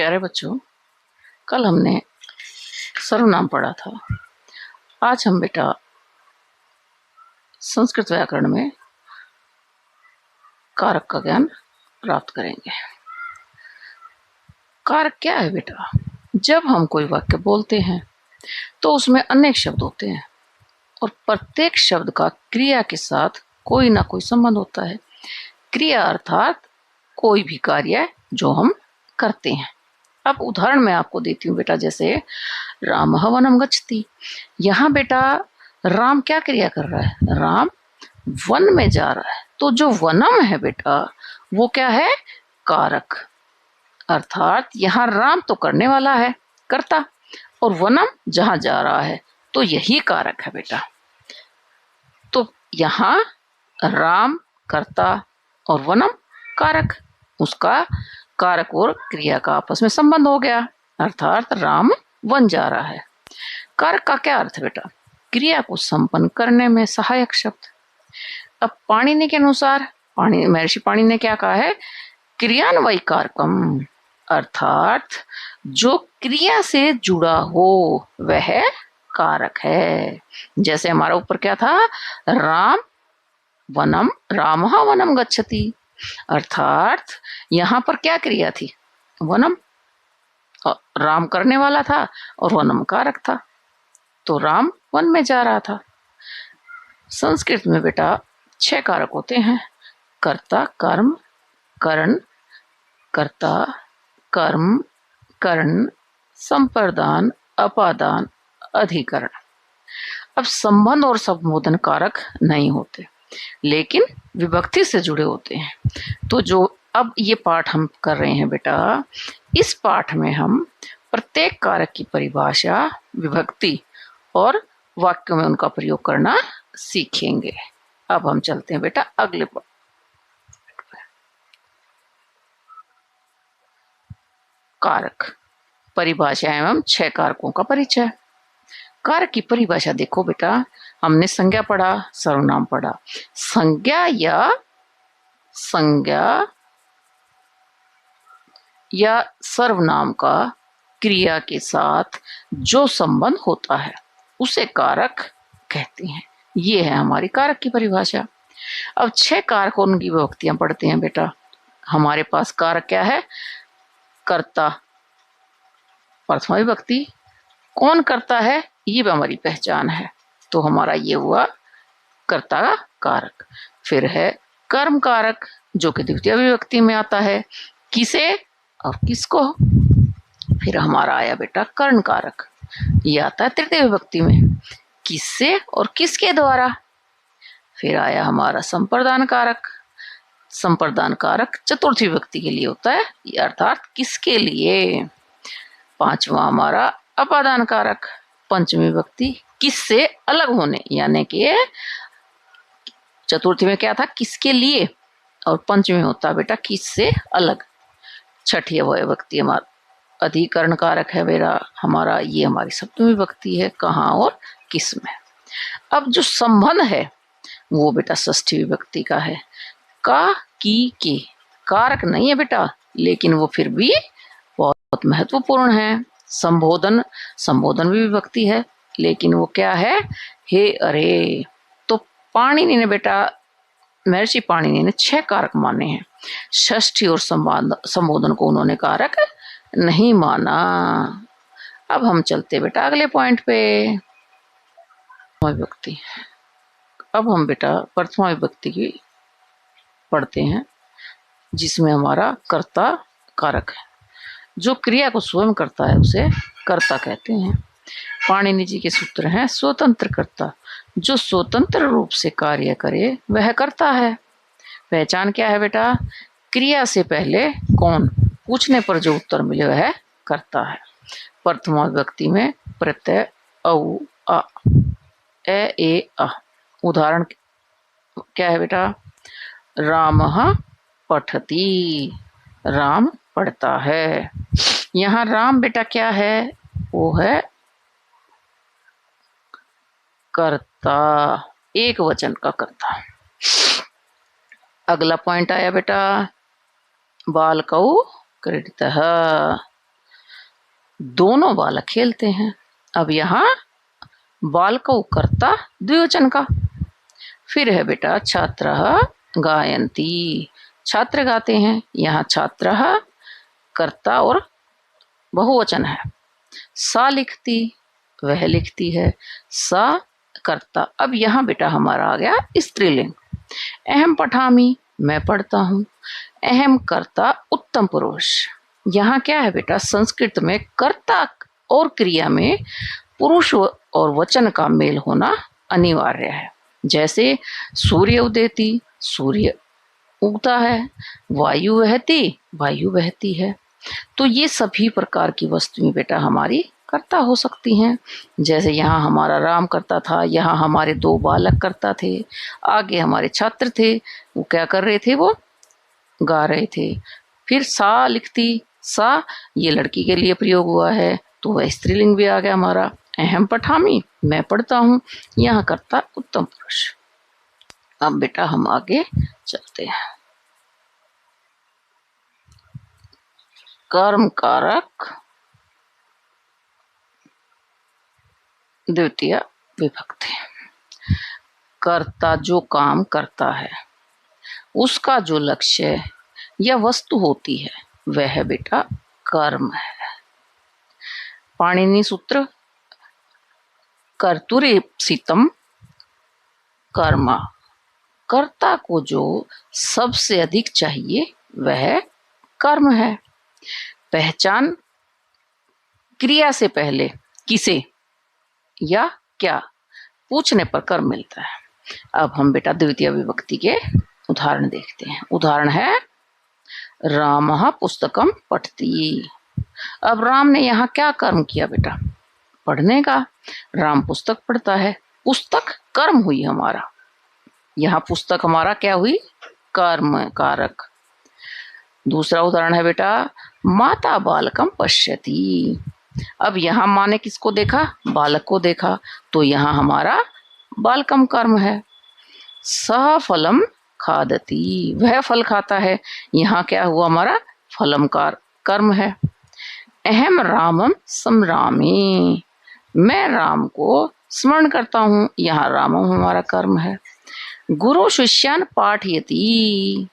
प्यारे बच्चों, कल हमने सर्वनाम पढ़ा था। आज हम बेटा संस्कृत व्याकरण में कारक का ज्ञान प्राप्त करेंगे। कारक क्या है बेटा? जब हम कोई वाक्य बोलते हैं तो उसमें अनेक शब्द होते हैं और प्रत्येक शब्द का क्रिया के साथ कोई ना कोई संबंध होता है। क्रिया अर्थात कोई भी कार्य जो हम करते हैं। अब उदाहरण मैं आपको देती हूँ बेटा, जैसे रामः वनम गच्छति। यहाँ बेटा राम क्या क्रिया कर रहा है? राम वन में जा रहा है। तो जो वनम है बेटा वो क्या है? कारक। अर्थात यहाँ राम तो करने वाला है, कर्ता, और वनम जहां जा रहा है तो यही कारक है बेटा। तो यहाँ राम कर्ता और वनम कारक, उसका कारक और क्रिया का आपस में संबंध हो गया, अर्थात राम वन जा रहा है। कारक का क्या अर्थ है बेटा? क्रिया को संपन्न करने में सहायक शब्द। अब पाणिनि के अनुसार महर्षि पाणिनि ने क्या कहा है? क्रियान्वयी कारकम, अर्थात जो क्रिया से जुड़ा हो वह कारक है। जैसे हमारा ऊपर क्या था? रामः वनम गच्छति, अर्थात यहाँ पर क्या क्रिया थी? वनम। राम करने वाला था और वनम कारक था, तो राम वन में जा रहा था। संस्कृत में बेटा 6 कारक होते हैं: कर्ता, कर्म, करण, कर्ता, कर्म, करण, संप्रदान, अपादान, अधिकरण। अब संबंध और संबोधन कारक नहीं होते, लेकिन विभक्ति से जुड़े होते हैं। तो जो अब ये पाठ हम कर रहे हैं बेटा, इस पाठ में हम प्रत्येक कारक की परिभाषा, विभक्ति और वाक्यों में उनका प्रयोग करना सीखेंगे। अब हम चलते हैं बेटा अगले पाठ। कारक परिभाषा एवं 6 कारकों का परिचय। कारक की परिभाषा देखो बेटा, हमने संज्ञा पढ़ा, सर्वनाम पढ़ा। संज्ञा या सर्वनाम का क्रिया के साथ जो संबंध होता है उसे कारक कहते हैं। ये है हमारी कारक की परिभाषा। अब 6 कारकों की विभक्तियां पढ़ते हैं बेटा। हमारे पास कारक क्या है? कर्ता, प्रथमा विभक्ति। कौन करता है ये भी हमारी पहचान है, तो हमारा ये हुआ कर्ता का कारक। फिर है कर्म कारक, जो कि द्वितीय विभक्ति में आता है, किसे और किसको। फिर हमारा आया बेटा कर्ण कारक, ये आता है तृतीय विभक्ति में, किससे और किसके द्वारा। फिर आया हमारा संप्रदान कारक। संप्रदान कारक चतुर्थी विभक्ति के लिए होता है, अर्थात किसके लिए। पांचवा हमारा अपादान कारक, पंचमी विभक्ति, किससे अलग होने, यानी कि चतुर्थी में क्या था? किसके लिए, और पंचमी होता बेटा किससे अलग। छठी विभक्ति हमारा अधिकरण कारक है बेटा हमारा, ये हमारी सप्तमी विभक्ति है, कहाँ और किस में। अब जो संबंध है वो बेटा षष्ठी विभक्ति का है। का, की, के कारक नहीं है बेटा, लेकिन वो फिर भी बहुत महत्वपूर्ण है। संबोधन भी विभक्ति है, लेकिन वो क्या है? हे, अरे। तो पाणिनि ने बेटा, महर्षि पाणिनि ने 6 कारक माने हैं। षष्ठी और संबोधन को उन्होंने कारक नहीं माना। अब हम चलते बेटा अगले पॉइंट पे, विभक्ति। अब हम बेटा प्रथमा विभक्ति की पढ़ते हैं, जिसमें हमारा कर्ता कारक है। जो क्रिया को स्वयं करता है उसे कर्ता कहते हैं। पाणिनि जी के सूत्र हैं स्वतंत्र कर्ता। जो स्वतंत्र रूप से कार्य करे वह कर्ता है। पहचान क्या है बेटा? क्रिया से पहले कौन पूछने पर जो उत्तर मिले वह कर्ता है। प्रथमा विभक्ति में प्रत्यय औ, आ, ए, आ। उदाहरण क्या है बेटा? रामः पठति, राम पढ़ता है। यहाँ राम बेटा क्या है? वो है कर्ता, एक वचन का कर्ता। अगला पॉइंट आया बेटा बालकौ क्रीडितः, दोनों बालक खेलते हैं। अब यहाँ बालकौ कर्ता द्विवचन का। फिर है बेटा छात्रः गायन्ति, छात्र गाते हैं। यहाँ छात्रः कर्ता और बहुवचन है। सा लिखती, वह लिखती है। सा कर्ता। अब यहाँ बेटा हमारा आ गया स्त्रीलिंग। अहम पठामि, मैं पढ़ता हूँ। अहम कर्ता उत्तम पुरुष। यहाँ क्या है बेटा, संस्कृत में कर्ता और क्रिया में पुरुष और वचन का मेल होना अनिवार्य है। जैसे सूर्य उदेति, सूर्य उगता है। वायु वहती, वायु बहती है। तो ये सभी प्रकार की वस्तुएं बेटा हमारी कर्ता हो सकती हैं। जैसे यहाँ हमारा राम करता था, यहाँ हमारे दो बालक करता थे, आगे हमारे छात्र थे, वो क्या कर रहे थे, वो गा रहे थे। फिर सा लिखती, सा ये लड़की के लिए प्रयोग हुआ है, तो वह स्त्रीलिंग भी आ गया हमारा। अहम पठामि, मैं पढ़ता हूँ। यहाँ कर्ता उत्तम पुरुष। अब बेटा हम आगे चलते हैं। कर्म कारक द्वितीय विभक्ति। कर्ता जो काम करता है, उसका जो लक्ष्य या वस्तु होती है, वह बेटा कर्म है। पाणिनि सूत्र कर्तुरीप्सितम कर्म। कर्ता को जो सबसे अधिक चाहिए वह कर्म है। पहचान क्रिया से पहले किसे या क्या पूछने पर कर्म मिलता है। अब हम बेटा द्वितीय विभक्ति के उदाहरण देखते हैं। उदाहरण है रामः पुस्तकम पठति। अब राम ने यहाँ क्या कर्म किया बेटा, पढ़ने का। राम पुस्तक पढ़ता है, पुस्तक कर्म हुई हमारा। यहाँ पुस्तक हमारा क्या हुई, कर्म कारक। दूसरा उदाहरण है बेटा माता बालकम पश्यति। अब यहाँ माँ ने किसको देखा, बालक को देखा, तो यहाँ हमारा बालकम कर्म है। सह फलम खादति, वह फल खाता है। यहाँ क्या हुआ हमारा, फलम कर्म है। अहम रामम समरामि, मैं राम को स्मरण करता हूँ। यहाँ रामम हमारा कर्म है। गुरु शिष्यान पाठयति,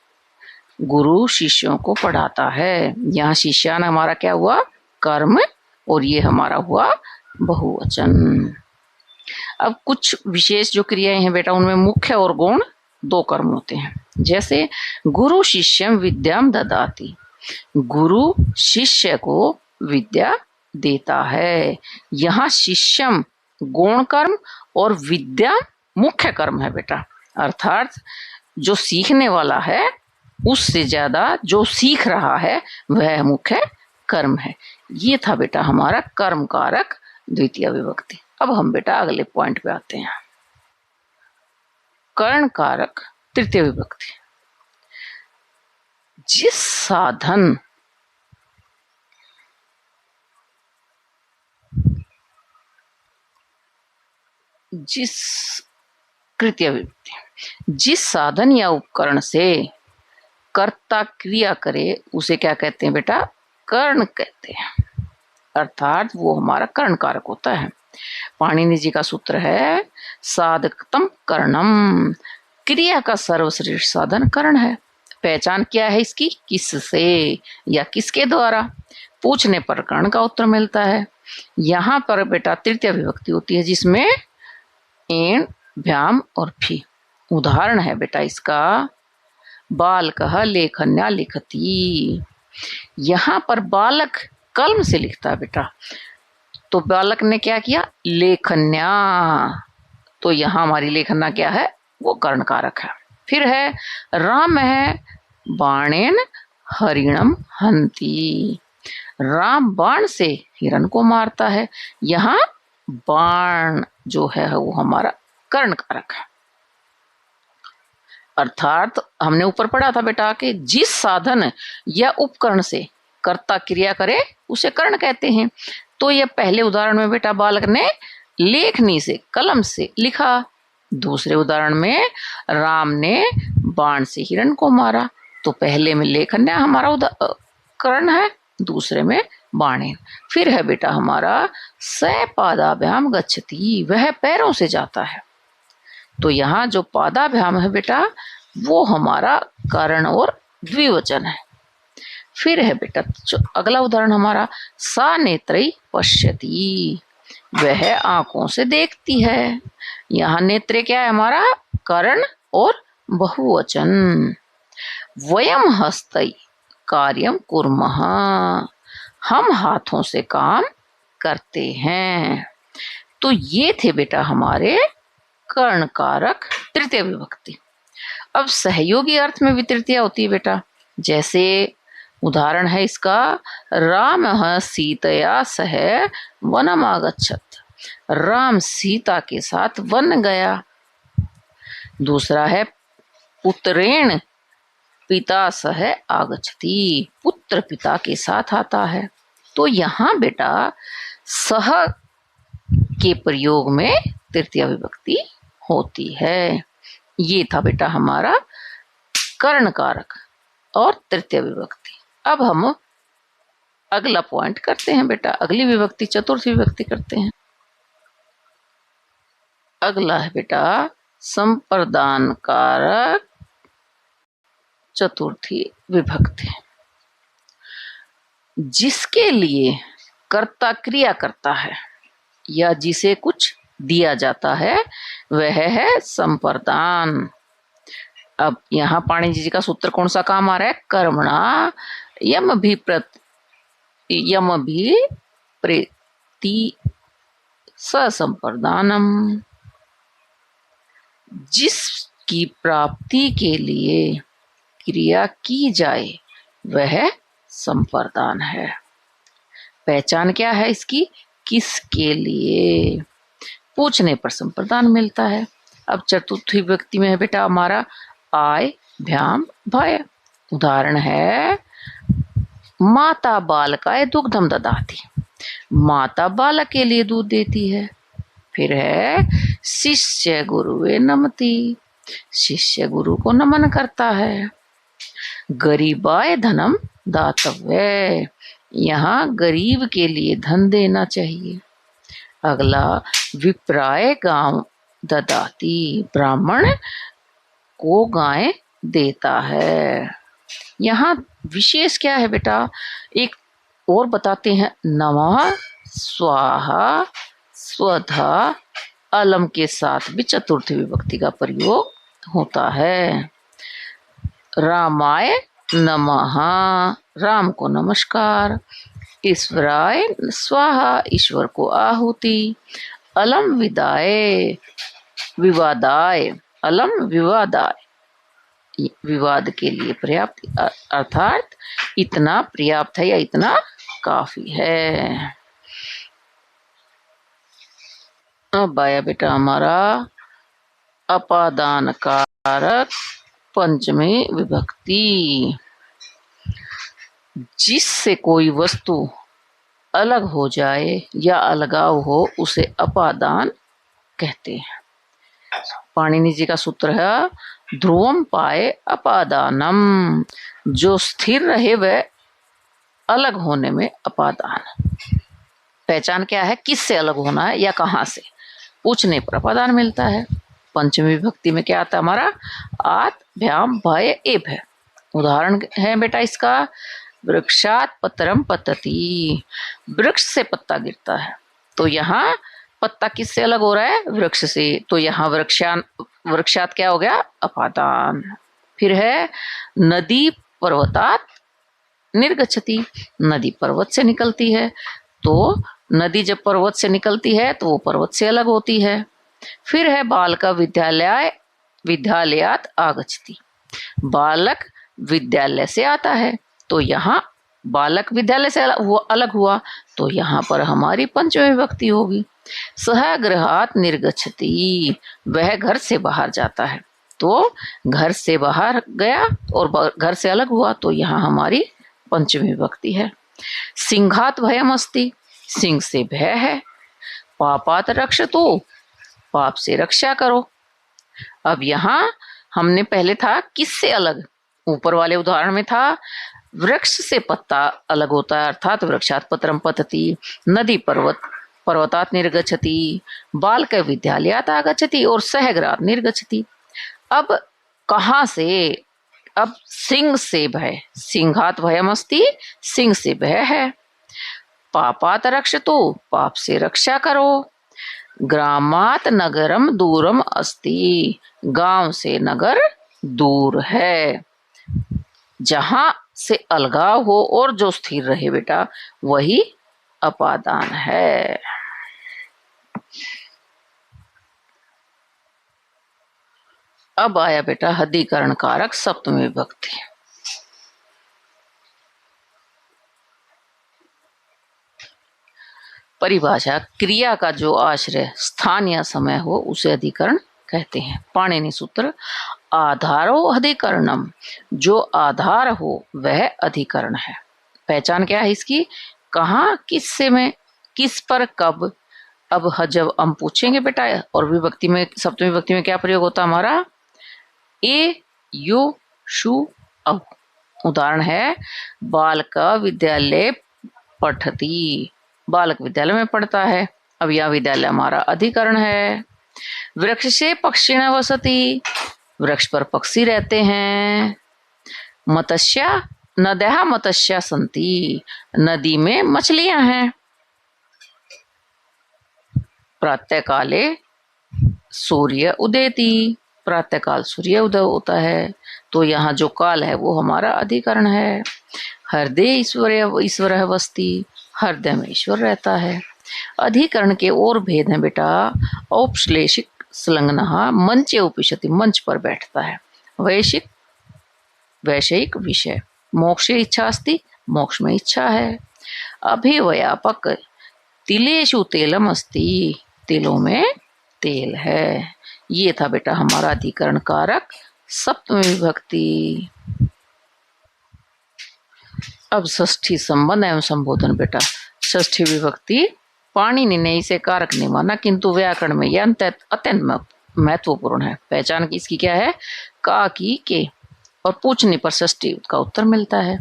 गुरु शिष्यों को पढ़ाता है। यहाँ शिष्यान हमारा क्या हुआ, कर्म, और ये हमारा हुआ बहुवचन। अब कुछ विशेष जो क्रियाएं हैं बेटा, उनमें मुख्य और गौण दो कर्म होते हैं। जैसे गुरु शिष्यम विद्याम ददाति, गुरु शिष्य को विद्या देता है। यहाँ शिष्यम गौण कर्म और विद्या मुख्य कर्म है बेटा। अर्थात जो सीखने वाला है उससे ज्यादा जो सीख रहा है वह मुख्य कर्म है। ये था बेटा हमारा कर्म कारक द्वितीय विभक्ति। अब हम बेटा अगले पॉइंट पे आते हैं। कर्ण कारक तृतीय विभक्ति। जिस साधन तृतीय विभक्ति, जिस साधन या उपकरण से कर्ता क्रिया करे उसे क्या कहते हैं बेटा, कर्ण कहते हैं। अर्थात वो हमारा कर्ण कारक होता है। पाणिनि जी का सूत्र है साधकतम कर्णम, क्रिया का सर्वश्रेष्ठ साधन कर्ण है। पहचान क्या है इसकी, किससे या किसके द्वारा पूछने पर कर्ण का उत्तर मिलता है। यहाँ पर बेटा तृतीय विभक्ति होती है जिसमें एण भ्याम और फी। उदाहरण है बेटा इसका बालकः लेखन्या लिखति। यहाँ पर बालक कलम से लिखता है बेटा, तो बालक ने क्या किया, लेखन्या, तो यहाँ हमारी लेखन्या क्या है, वो कर्ण कारक है। फिर है राम है बाणेन हरिणम हंति, राम बाण से हिरण को मारता है। यहाँ बाण जो है वो हमारा कर्ण कारक है। अर्थात हमने ऊपर पढ़ा था बेटा कि जिस साधन या उपकरण से कर्ता क्रिया करे उसे कर्ण कहते हैं। तो ये पहले उदाहरण में बेटा बालक ने लेखनी से कलम से लिखा, दूसरे उदाहरण में राम ने बाण से हिरण को मारा। तो पहले में लेखन्या हमारा कर्ण है, दूसरे में बाणेन। फिर है बेटा हमारा स पादाभ्याम गच्छति, वह पैरों से जाता है। तो यहाँ जो पादाभ्याम है बेटा वो हमारा करण और द्विवचन है। फिर है बेटा अगला उदाहरण हमारा सा नेत्रई पश्यति, वह आंखों से देखती है। यहाँ नेत्रे क्या है हमारा करण और बहुवचन। वयम हस्तई कार्यम कुर्मः, हम हाथों से काम करते हैं। तो ये थे बेटा हमारे कर्ण कारक तृतीय विभक्ति। अब सहयोगी अर्थ में भी तृतीया होती है बेटा। जैसे उदाहरण है इसका रामः सीतया सह वनमागच्छत, राम सीता के साथ वन गया। दूसरा है पुत्रेण पिता सह आगच्छति, पुत्र पिता के साथ आता है। तो यहाँ बेटा सह के प्रयोग में तृतीय विभक्ति होती है। ये था बेटा हमारा कर्ण कारक और तृतीय विभक्ति। अब हम अगला पॉइंट करते हैं बेटा, अगली विभक्ति चतुर्थी विभक्ति करते हैं। अगला है बेटा संप्रदान कारक चतुर्थी विभक्ति। जिसके लिए कर्ता क्रिया करता है या जिसे कुछ दिया जाता है वह है संप्रदान। अब यहाँ पाणिनि जी का सूत्र कौन सा काम आ रहा है, कर्मणा यम भी प्रेति ससंप्रदानम, जिसकी प्राप्ति के लिए क्रिया की जाए वह संप्रदान है। पहचान क्या है इसकी, किसके लिए, पूछने पर संप्रदान मिलता है। अब चतुर्थी विभक्ति में है बेटा हमारा आय भ्याम भय। उदाहरण है माता बालकाय दुग्धम ददाति, माता बालक के लिए दूध देती है। फिर है शिष्य गुरुवे नमति, शिष्य गुरु को नमन करता है। गरीबाय धनम दातव्य, यहाँ गरीब के लिए धन देना चाहिए। अगला विप्राय गांव ददाति, ब्राह्मण को गाय देता है। यहाँ विशेष क्या है बेटा, एक और बताते हैं, नमः स्वाहा स्वधा अलम के साथ भी चतुर्थी विभक्ति का प्रयोग होता है। रामाय नमः, राम को नमस्कार। ईश्वराय स्वाहा, ईश्वर को आहुति। अलम विदाय विवादाय, अलम विवादाय, विवाद के लिए पर्याप्त, अर्थात इतना पर्याप्त है या इतना काफी है। अब आया बेटा हमारा अपादान कारक पंचमी विभक्ति। जिससे कोई वस्तु अलग हो जाए या अलगाव हो उसे अपादान कहते हैं। पाणिनि जी का सूत्र है ध्रुवम पाए अपादानम, जो स्थिर रहे वह अलग होने में अपादान। पहचान क्या है, किससे अलग होना है या कहाँ से, पूछने पर अपादान मिलता है। पंचमी विभक्ति में क्या आता है हमारा आत भ्याम भय एभ है। उदाहरण है बेटा इसका वृक्षात पत्रम पतति, वृक्ष से पत्ता गिरता है। तो यहाँ पत्ता किससे अलग हो रहा है, वृक्ष से। तो यहाँ वृक्षात क्या हो गया, अपादान। फिर है नदी पर्वतात निर्गच्छति, नदी पर्वत से निकलती है। तो नदी जब पर्वत से निकलती है तो वो पर्वत से अलग होती है। फिर है बालका विद्यालयात आगच्छति, बालक विद्यालय से आता है। तो यहाँ बालक विद्यालय से अलग हुआ, तो यहाँ पर हमारी पंचमी विभक्ति होगी। सह गृहात निर्गच्छति, वह घर से बाहर जाता है। तो घर से बाहर गया और घर से अलग हुआ, तो यहाँ हमारी पंचमी विभक्ति है। सिंहात भयम अस्ति, सिंह से भय है। पापात रक्षतु, पाप से रक्षा करो। अब यहाँ हमने पहले था किससे अलग, ऊपर वाले उदाहरण में था वृक्ष से पत्ता अलग होता है, अर्थात वृक्षात पत्रम पतति। नदी पर्वतात निर्गच्छति। बालक विद्यालयात आगच्छति और सहगरात निर्गच्छति। अब कहाँ से? अब सिंह से भय, सिंहात भयमस्ति, सिंह से भय है। पापात रक्षतु, पाप से रक्षा करो। ग्रामात नगरम दूरम अस्ति, गांव से नगर दूर है। जहां से अलगाव हो और जो स्थिर रहे बेटा, वही अपादान है। अब आया बेटा हदीकरण कारक सप्तमी विभक्ति। परिभाषा, क्रिया का जो आश्रय स्थान या समय हो उसे अधिकरण कहते हैं। पाणिनि सूत्र, आधारो अधिकरणम, जो आधार हो वह अधिकरण है। पहचान क्या है इसकी? कहाँ, किससे में, किस पर, कब। अब जब हम पूछेंगे बेटा, और विभक्ति में, सप्तमी विभक्ति में क्या प्रयोग होता हमारा? ए, यु, शु, अब। उदाहरण है, बालक विद्यालय पठति, बालक विद्यालय में पढ़ता है। अब यह विद्यालय हमारा अधिकरण है। वृक्ष से पक्षिण वसति, वृक्ष पर पक्षी रहते हैं। मत्स्य नद्यः मत्स्या सन्ति, नदी में मछलियां हैं। प्रातःकाले सूर्य उदेति, प्रातःकाल सूर्य उदय होता है। तो यहाँ जो काल है वो हमारा अधिकरण है। हृदय ईश्वर वस्ति, हृदय में ईश्वर रहता है। अधिकरण के और भेद हैं बेटा। औपश्लेषिक संलग्नः मंचे उपविशति, मंच पर बैठता है। वैषयिक विषय, मोक्षे इच्छा अस्ति, मोक्ष में इच्छा है। अभिव्यापक, तिलेषु तेलम अस्ति, तिलों में तेल है। ये था बेटा हमारा अधिकरण कारक सप्तमी विभक्ति। अब षष्ठी संबंध एवं संबोधन बेटा। षष्ठी विभक्ति पाणिनि ने इसे कारक नहीं माना, किंतु व्याकरण में यह अत्यंत महत्वपूर्ण है। पहचान की इसकी क्या है? का, की, के, और पूछने पर षष्ठी का उत्तर मिलता है।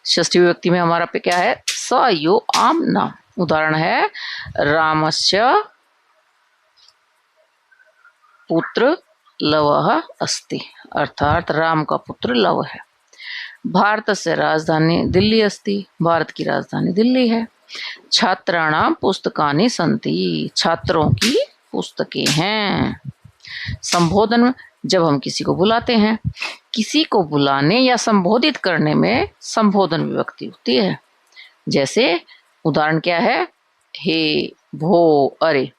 षष्ठी विभक्ति में हमारा पे क्या है? स, यो, आम, न। उदाहरण है, रामस्य पुत्र लवः अस्ति, अर्थात राम का पुत्र लव है। भारत से राजधानी दिल्ली अस्ति, भारत की राजधानी दिल्ली है। छात्राणाम पुस्तकानि सन्ति, छात्रों की पुस्तकें हैं। संबोधन, जब हम किसी को बुलाते हैं, किसी को बुलाने या संबोधित करने में संबोधन विभक्ति होती है। जैसे उदाहरण क्या है? हे, भो, अरे।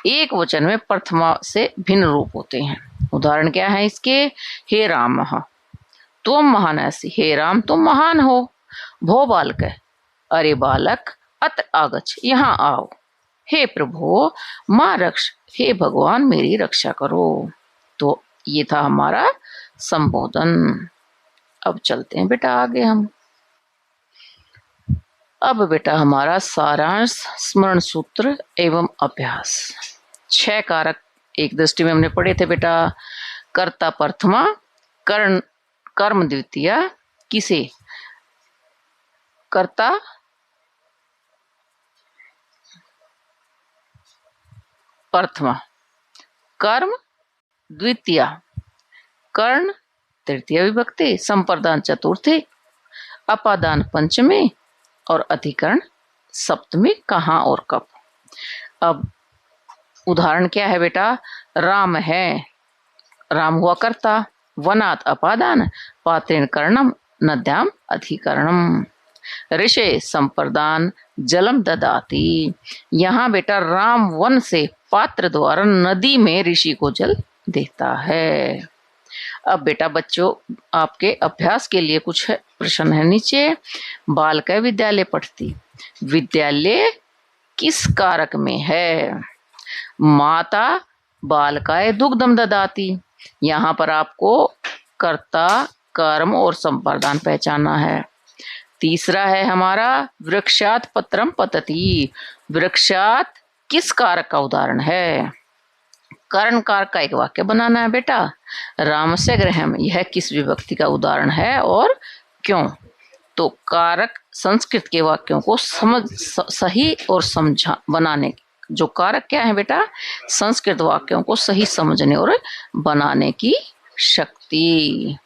एक वचन में प्रथमा से भिन्न रूप होते हैं। उदाहरण क्या है इसके? हे राम तुम महान, ऐसी, हे राम तुम महान हो। भो बालक, अरे बालक, अत्र आगच्छ, यहाँ आओ। हे प्रभु माँ रक्ष, हे भगवान मेरी रक्षा करो। तो ये था हमारा संबोधन। अब चलते हैं बेटा आगे हम। अब बेटा हमारा सारांश, स्मरण सूत्र एवं अभ्यास। 6 कारक एक दृष्टि में हमने पढ़े थे बेटा। कर्ता प्रथमा, कर्म द्वितीया, किसे? कर्ता प्रथमा, कर्म द्वितीया, कर्ण तृतीय विभक्ति, संप्रदान चतुर्थी, अपादान पंचमी और अधिकरण सप्तमी। कहाँ और कब? अब उदाहरण क्या है बेटा? राम है, राम हुआ कर्ता। वनात् अपादान, पात्रेण कर्णम, नद्याम अधिकरणम। ऋषे संप्रदान, जलम ददाति। यहाँ बेटा राम वन से पात्र द्वारा नदी में ऋषि को जल देता है। अब बेटा बच्चों आपके अभ्यास के लिए कुछ प्रश्न है नीचे। बालक विद्यालय पठति, विद्यालय किस कारक में है? माता बालकाय दुग्धम ददाति, यहाँ पर आपको कर्ता, कर्म और संप्रदान पहचानना है। तीसरा है हमारा वृक्षात पत्रम पतति, वृक्षात किस कारक का उदाहरण है? कर्ण कारक का एक वाक्य बनाना है बेटा। रामस्य गृहम, यह किस विभक्ति का उदाहरण है और क्यों? तो कारक संस्कृत के वाक्यों को सही और समझा बनाने, जो कारक क्या है बेटा, संस्कृत वाक्यों को सही समझने और बनाने की शक्ति।